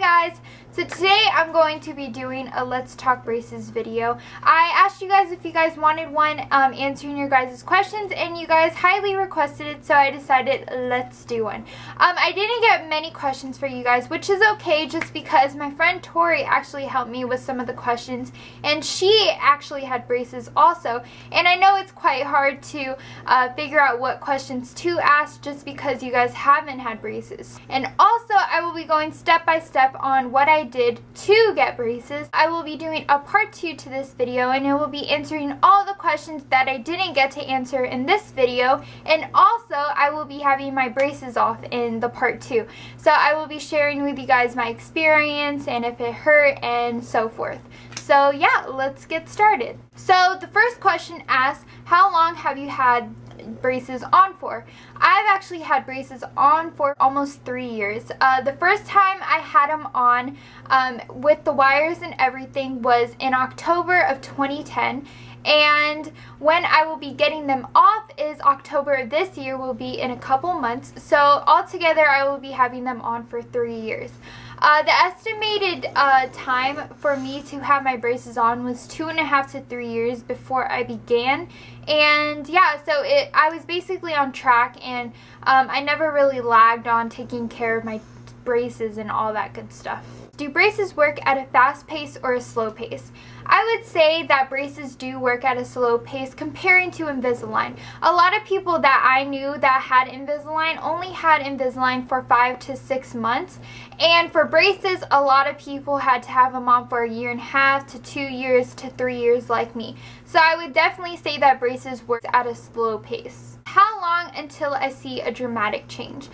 Hi guys! So today I'm going to be doing a Let's Talk Braces video. I asked you guys if you guys wanted one, answering your guys' questions, and you guys highly requested it, so I decided let's do one. I didn't get many questions for you guys, which is okay just because my friend Tori actually helped me with some of the questions, and she actually had braces also, and I know it's quite hard to figure out what questions to ask just because you guys haven't had braces. And also I will be going step by step on what I did to get braces. I will be doing a part 2 to this video, and it will be answering all the questions that I didn't get to answer in this video, and also I will be having my braces off in the part 2. So I will be sharing with you guys my experience and if it hurt and so forth. So yeah, let's get started. So the first question asks, how long have you had braces on for? I've actually had braces on for almost 3 years. The first time I had them on with the wires and everything was in October of 2010, and when I will be getting them off is October of this year, will be in a couple months. So altogether I will be having them on for 3 years. The estimated time for me to have my braces on was 2.5 to 3 years before I began, and yeah, so I was basically on track, and I never really lagged on taking care of my braces and all that good stuff. Do braces work at a fast pace or a slow pace? I would say that braces do work at a slow pace comparing to Invisalign. A lot of people that I knew that had Invisalign only had Invisalign for 5 to 6 months, and for braces a lot of people had to have them on for 1.5 to 2 years to 3 years like me. So I would definitely say that braces work at a slow pace. How long until I see a dramatic change?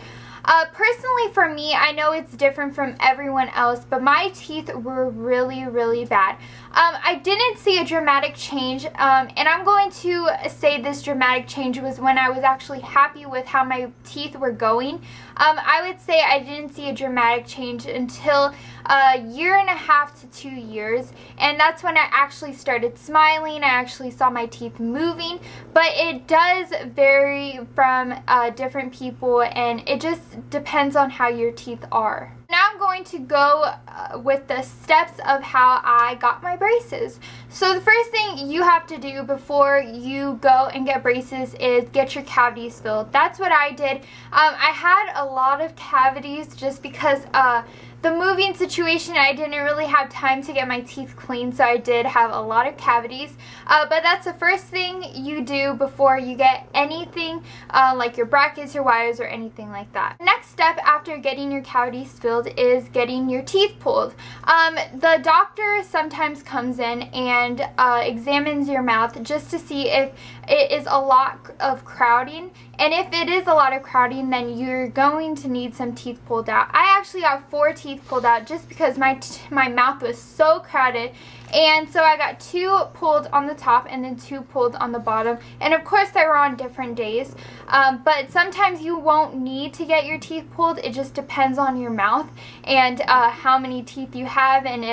Personally for me, I know it's different from everyone else, but my teeth were really bad. I didn't see a dramatic change, and I'm going to say this dramatic change was when I was actually happy with how my teeth were going. I would say I didn't see a dramatic change until 1.5 to 2 years, and that's when I actually started smiling. I actually saw my teeth moving, but it does vary from different people, and it just depends on how your teeth are. Now I'm going to go with the steps of how I got my braces. So the first thing you have to do before you go and get braces is get your cavities filled. That's what I did. I had a lot of cavities just because the moving situation, I didn't really have time to get my teeth clean, so I did have a lot of cavities. But that's the first thing you do before you get anything like your brackets, your wires, or anything like that. Next step after getting your cavities filled is getting your teeth pulled. The doctor sometimes comes in and examines your mouth just to see if it is a lot of crowding, and if it is a lot of crowding, then you're going to need some teeth pulled out. I actually got 4 teeth pulled out just because my mouth was so crowded, and so I got 2 pulled on the top and then 2 pulled on the bottom, and of course they were on different days. But sometimes you won't need to get your teeth pulled. It just depends on your mouth and how many teeth you have, and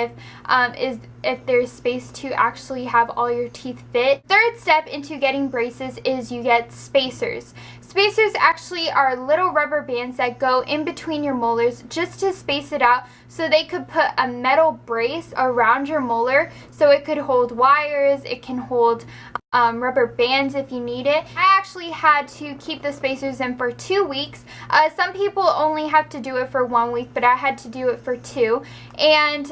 if there's space to actually have all your teeth fit. Third step into getting braces is you get spacers. Spacers actually are little rubber bands that go in between your molars just to space it out, so they could put a metal brace around your molar so it could hold wires, it can hold rubber bands if you need it. I actually had to keep the spacers in for 2 weeks. Some people only have to do it for 1 week, but I had to do it for 2. And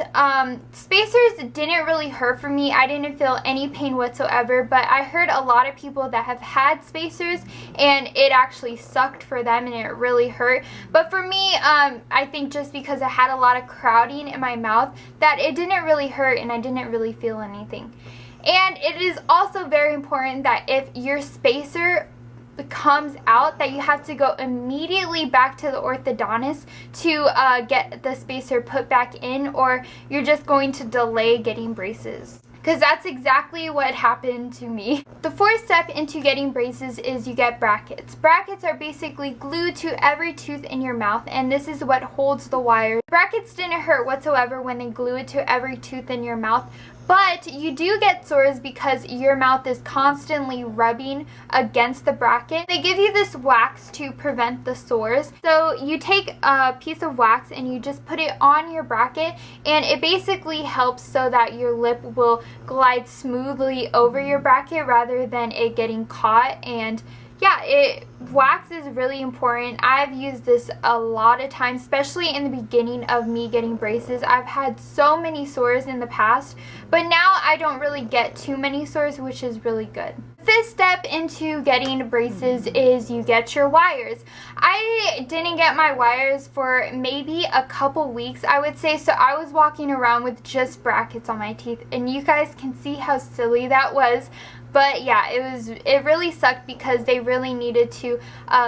spacers didn't really hurt for me. I didn't feel any pain whatsoever, but I heard a lot of people that have had spacers and it actually sucked for them and it really hurt. But for me, I think just because I had a lot of crowding in my mouth, that it didn't really hurt and I didn't really feel anything. And it is also very important that if your spacer comes out, that you have to go immediately back to the orthodontist to get the spacer put back in, or you're just going to delay getting braces. Because that's exactly what happened to me. The fourth step into getting braces is you get brackets. Brackets are basically glued to every tooth in your mouth, and this is what holds the wire. brackets didn't hurt whatsoever when they glue it to every tooth in your mouth. But you do get sores because your mouth is constantly rubbing against the bracket. They give you this wax to prevent the sores. So you take a piece of wax and you just put it on your bracket, and it basically helps so that your lip will glide smoothly over your bracket rather than it getting caught. And yeah, wax is really important. I've used this a lot of times, especially in the beginning of me getting braces. I've had so many sores in the past, but now I don't really get too many sores, which is really good. Fifth step into getting braces is you get your wires. I didn't get my wires for maybe a couple weeks, I would say, so I was walking around with just brackets on my teeth, and you guys can see how silly that was. But yeah, it really sucked because they really needed to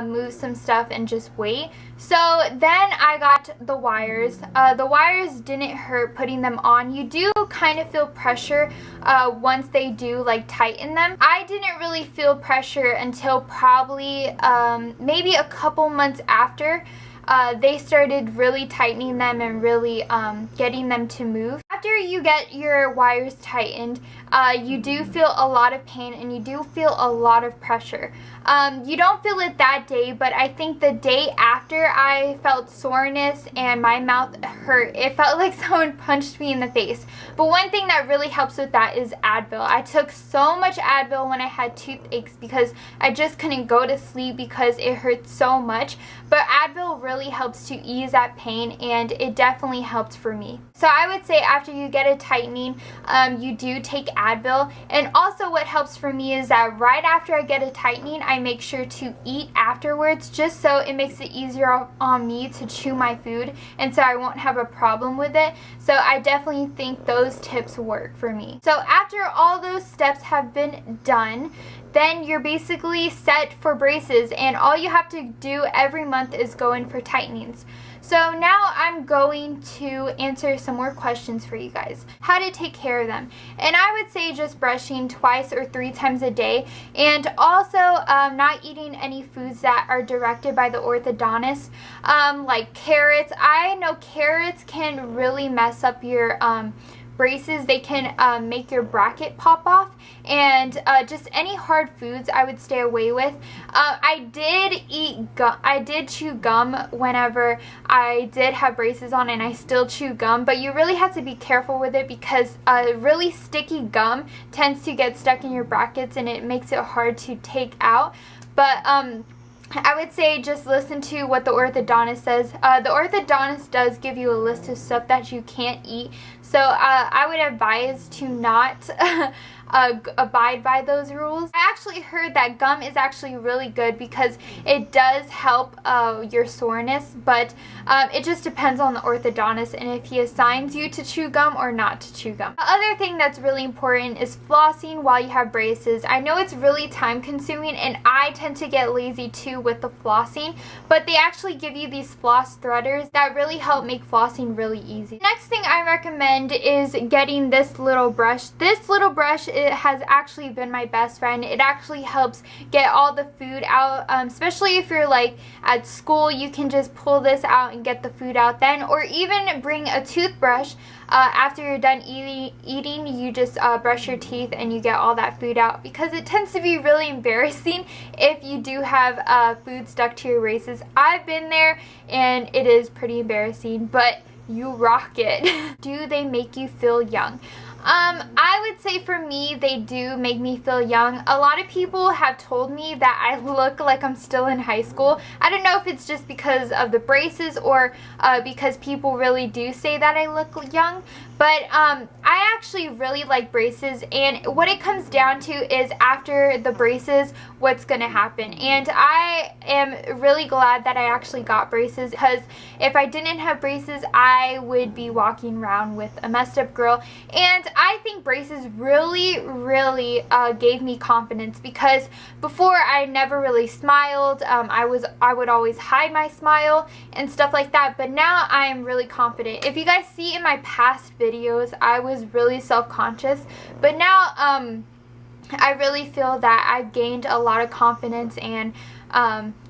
move some stuff and just wait. So then I got the wires. The wires didn't hurt putting them on. You do kind of feel pressure once they do like tighten them. I didn't really feel pressure until probably maybe a couple months after. They started really tightening them and really getting them to move. After you get your wires tightened, you do feel a lot of pain and you do feel a lot of pressure. You don't feel it that day, but I think the day after I felt soreness and my mouth hurt. It felt like someone punched me in the face. But one thing that really helps with that is Advil. I took so much Advil when I had toothaches because I just couldn't go to sleep because it hurt so much. But Advil really helps to ease that pain, and it definitely helped for me. So I would say after you get a tightening, you do take Advil. And also what helps for me is that right after I get a tightening, I make sure to eat afterwards, just so it makes it easier on me to chew my food, and so I won't have a problem with it. So I definitely think those tips work for me. So after all those steps have been done, then you're basically set for braces, and all you have to do every month is go in for tightenings. So now I'm going to answer some more questions for you guys. How to take care of them. And I would say just brushing 2 or 3 times a day, and also not eating any foods that are directed by the orthodontist, like carrots. I know carrots can really mess up your braces. They can make your bracket pop off, and just any hard foods I would stay away with. I did chew gum whenever I did have braces on, and I still chew gum, but you really have to be careful with it because really sticky gum tends to get stuck in your brackets and it makes it hard to take out. But I would say just listen to what the orthodontist says. The orthodontist does give you a list of stuff that you can't eat, so I would advise to not abide by those rules. I actually heard that gum is actually really good because it does help your soreness, but it just depends on the orthodontist and if he assigns you to chew gum or not to chew gum. The other thing that's really important is flossing while you have braces. I know it's really time consuming, and I tend to get lazy too with the flossing, but they actually give you these floss threaders that really help make flossing really easy. Next thing I recommend is getting this little brush. This little brush, it has actually been my best friend. It actually helps get all the food out, especially if you're like at school. You can just pull this out and get the food out then, or even bring a toothbrush. After you're done eating, you just brush your teeth and you get all that food out, because it tends to be really embarrassing if you do have food stuck to your braces. I've been there and it is pretty embarrassing, but you rock it. Do they make you feel young? I would say for me, they do make me feel young. A lot of people have told me that I look like I'm still in high school. I don't know if it's just because of the braces or because people really do say that I look young, but I actually really like braces, and what it comes down to is after the braces, what's gonna happen. And I am really glad that I actually got braces, because if I didn't have braces, I would be walking around with a messed up girl. And I think braces really gave me confidence, because before I never really smiled. I would always hide my smile and stuff like that, but now I am really confident. If you guys see in my past videos, I was really self-conscious, but now I really feel that I've gained a lot of confidence, and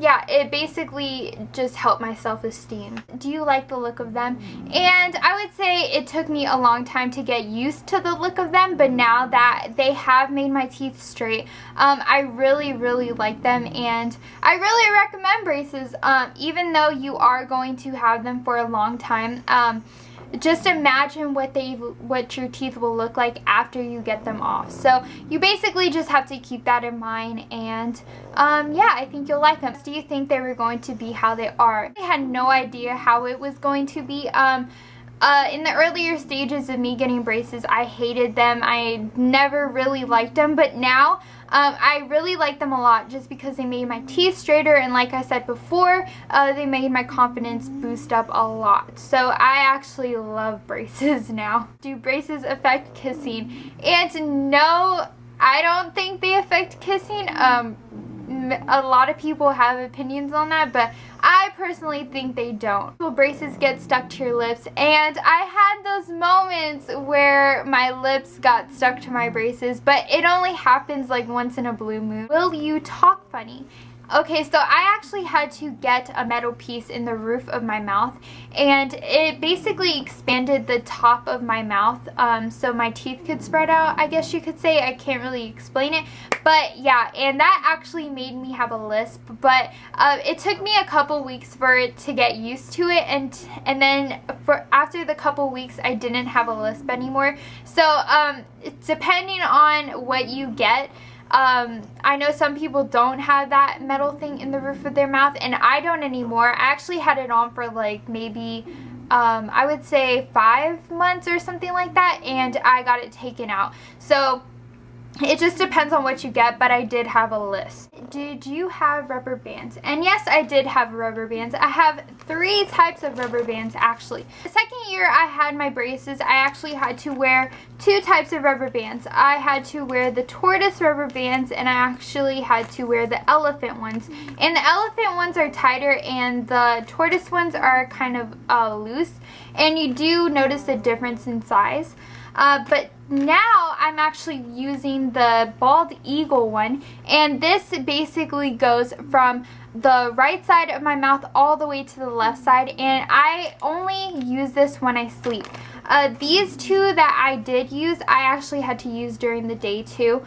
yeah, it basically just helped my self-esteem. Do you like the look of them? And I would say it took me a long time to get used to the look of them, but now that they have made my teeth straight, I really like them, and I really recommend braces. Even though you are going to have them for a long time, just imagine what your teeth will look like after you get them off. So you basically just have to keep that in mind, and yeah, I think you'll like them. Do you think they were going to be how they are? I had no idea how it was going to be. In the earlier stages of me getting braces, I hated them. I never really liked them, but now I really like them a lot, just because they made my teeth straighter, and like I said before, they made my confidence boost up a lot. So I actually love braces now. Do braces affect kissing? And no, I don't think they affect kissing. A lot of people have opinions on that, but I personally think they don't. Well, braces get stuck to your lips, and I had those moments where my lips got stuck to my braces, but it only happens like once in a blue moon. Will you talk funny? Okay, so I actually had to get a metal piece in the roof of my mouth, and it basically expanded the top of my mouth so my teeth could spread out, I guess you could say. I can't really explain it, but yeah, and that actually made me have a lisp, but it took me a couple weeks for it to get used to it, and then after the couple weeks I didn't have a lisp anymore. So depending on what you get, I know some people don't have that metal thing in the roof of their mouth, and I don't anymore. I actually had it on for like maybe I would say 5 months or something like that, and I got it taken out. So it just depends on what you get, but I did have a lisp. Did you have rubber bands? And yes, I did have rubber bands. I have 3 types of rubber bands actually. The second year I had my braces, I actually had to wear 2 types of rubber bands. I had to wear the tortoise rubber bands, and I actually had to wear the elephant ones. And the elephant ones are tighter, and the tortoise ones are kind of loose, and you do notice a difference in size. But now I'm actually using the bald eagle one, and this basically goes from the right side of my mouth all the way to the left side, and I only use this when I sleep. These 2 that I did use, I actually had to use during the day too.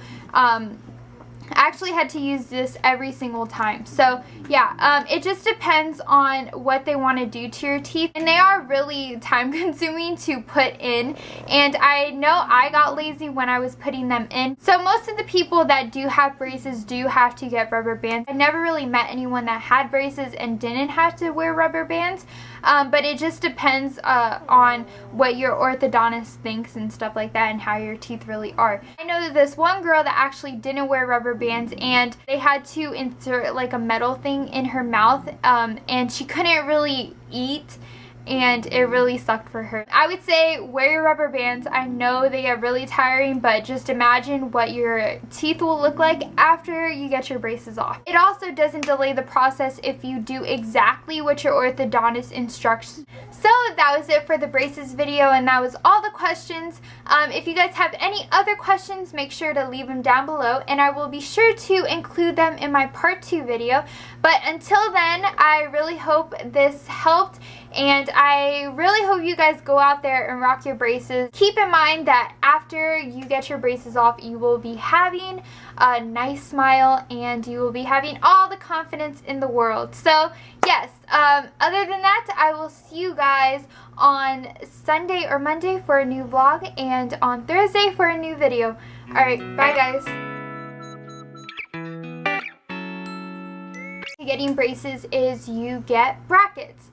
I actually had to use this every single time. So yeah, it just depends on what they want to do to your teeth, and they are really time consuming to put in, and I know I got lazy when I was putting them in. So most of the people that do have braces do have to get rubber bands. I never really met anyone that had braces and didn't have to wear rubber bands, but it just depends on what your orthodontist thinks and stuff like that, and how your teeth really are. I know that this one girl that actually didn't wear rubber bands, and they had to insert like a metal thing in her mouth, and she couldn't really eat, and it really sucked for her. I would say wear your rubber bands. I know they get really tiring, but just imagine what your teeth will look like after you get your braces off. It also doesn't delay the process if you do exactly what your orthodontist instructs. So that was it for the braces video, and that was all the questions. If you guys have any other questions, make sure to leave them down below, and I will be sure to include them in my part 2 video. But until then, I really hope this helped, and I really hope you guys go out there and rock your braces. Keep in mind that after you get your braces off, you will be having a nice smile, and you will be having all the confidence in the world. So yes, other than that, I will see you guys on Sunday or Monday for a new vlog, and on Thursday for a new video. Alright, bye guys. Getting braces is you get brackets.